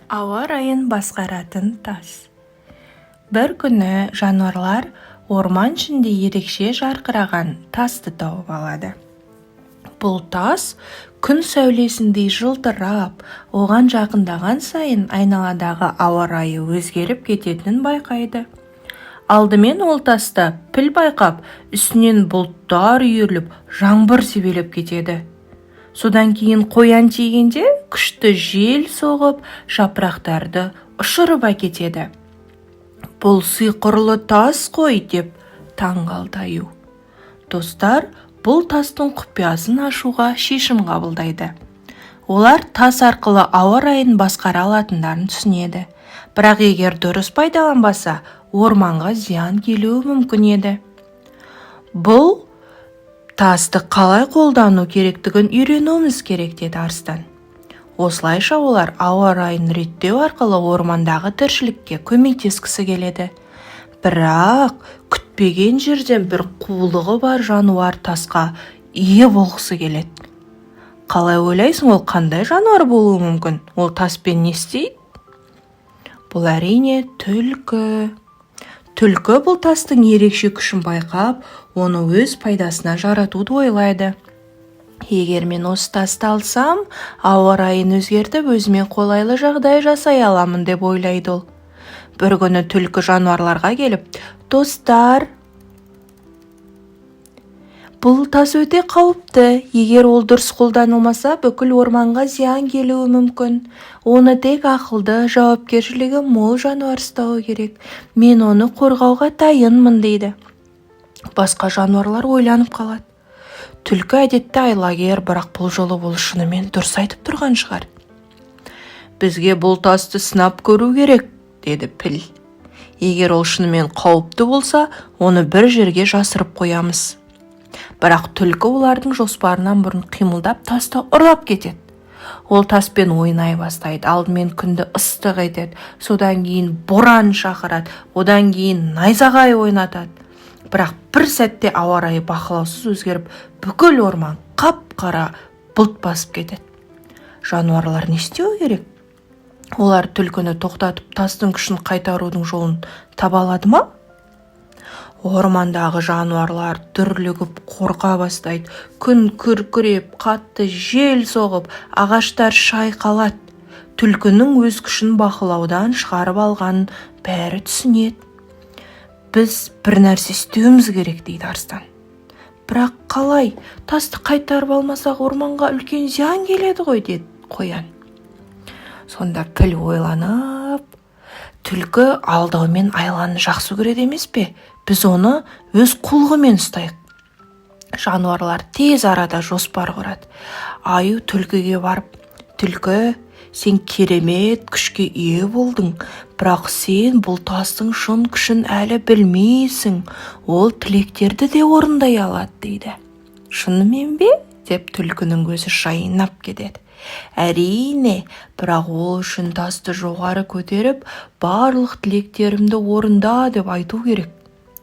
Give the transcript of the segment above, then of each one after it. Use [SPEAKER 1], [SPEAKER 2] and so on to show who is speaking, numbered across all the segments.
[SPEAKER 1] Ауа райын басқаратын тас. Бір күні жануарлар орман ішінде ерекше жарқыраған тасты тауып алады. Бұл тас күн сәулесіндей жылтырап, оған жақындаған сайын айналадағы ауа райы өзгеріп кететінін байқайды. Алдымен ол таста піл байқап, үстінен бұлттар үйіріліп, жаңбыр себелеп кетеді. Содан кейін қоян тигенде күшті жел соғып, жапырақтарды ұшырып әкетеді. Бұл сиқырлы тас қой деп таңғалды аю. Достар бұл тастың құпиясын ашуға шешім қабылдайды. Олар тас арқылы ауа райын басқара алатындарын түсінеді. Бірақ егер дұрыс пайдаланбаса, орманға зиян келуі мүмкін еді. Бұл тасты қалай қолдану керектігін үйренуіміз керек, деді арыстан. Осылайша олар ауа райын реттеу арқылы ормандағы тіршілікке көмектескісі келеді. Бірақ күтпеген жерден бір қулығы бар жануар тасқа ие болғысы келеді. Қалай ойлайсың, ол қандай жануар болуы мүмкін? Ол таспен не істейді? Бұл әрине түлкі. Түлкі бұл тастың ерекше күшін байқап, оны өз пайдасына жаратуды ойлайды. Егер мен осы тасты алсам, ауа райын өзгертіп, өзіме қолайлы жағдай жасай аламын деп ойлайды ол. Бір күні түлкі жануарларға келіп, достар, бұл тас өте қауіпті. Егер ол дұрыс қолданылмаса, бүкіл орманға зиян келуі мүмкін. Оны тек ақылды, жауапкершілігі мол жануар ұстауы керек. Мен оны қорғауға дайынмын, дейді. Басқа жануарлар ойланып қалады. Түлкі әдетте айлакер, бірақ бұл жолы бұл шынымен дұрыс айтып тұрған шығар. Бізге бұл тасты сынап көру керек, деді піл. Егер ол шынымен қауіпті болса, оны бір жерге жасырып қоямыз. Бірақ түлкі олардың жоспарынан бұрын қимылдап тасты ұрлап кетеді. Ол таспен ойнай бастайды. Алдымен күнді ыстық етеді, содан кейін боран шақырады, одан кейін найзағай ойнатады. Бірақ бір сәтте ауа райы бақылаусыз өзгеріп, бүкіл орман қап-қара бұлт басып кетеді. Жануарлар не істеу керек? Олар түлкіні тоқтатып, тастың күшін қайтарудың жолын таба алады ма? Ормандағы жануарлар дүрлігіп қорқа бастайды. Күн күркіреп, қатты жел соғып, ағаштар шайқалады. Түлкінің өз күшін бақылаудан шығарып алғанын бәрі түсінеді. Біз бір нәрсе істеуіміз керек, дейді арыстан. Бірақ қалай? Тасты қайтарып алмасақ, орманға үлкен зиян келеді ғой, деді қоян. Сонда піл ойланып, түлкі алдаумен айланы жақсы көреді емес пе? Біз оны өз құлғымен ұстайық. Жануарлар тез арада жоспар құрады. Аю түлкіге барып, түлкі, сен керемет күшке ие болдың, бірақ сен бұл тастың шын күшін әлі білмейсің. Ол тілектерді де орындай алады, дейді. Шынымен бе? Деп түлкінің көзі жайнап кетеді. Әрине, бірақ ол үшін тасты жоғары көтеріп, барлық тілектерімді орында деп айту керек,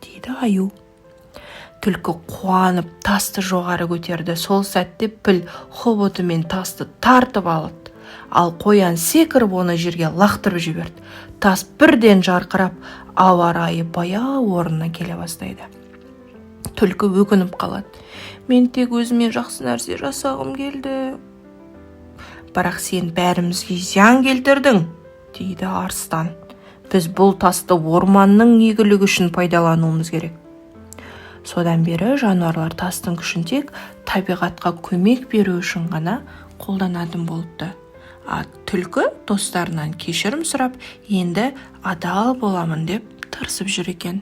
[SPEAKER 1] дейді аю. Түлкі қуанып тасты жоғары көтерді. Сол сәтте піл хоботымен тасты тартып алды. Ал қоян секіріп оны жерге лақтырып жіберді. Тас бірден жарқырап, ауа райы баяу орнына келе бастайды. Түлкі өкініп қалады. Мен тек өзіме жақсы нәрсе жасағым келді. Бірақ сен бәрімізге зиян келтірдің, дейді арыстан. Біз бұл тасты орманның игілігі үшін пайдалануымыз керек. Содан бері жануарлар тастың күшін тек табиғатқа көмек беру үшін ғана қолданатын болыпты. Түлкі достарынан кешірім сұрап, енді адал боламын деп тырысып жүр екен.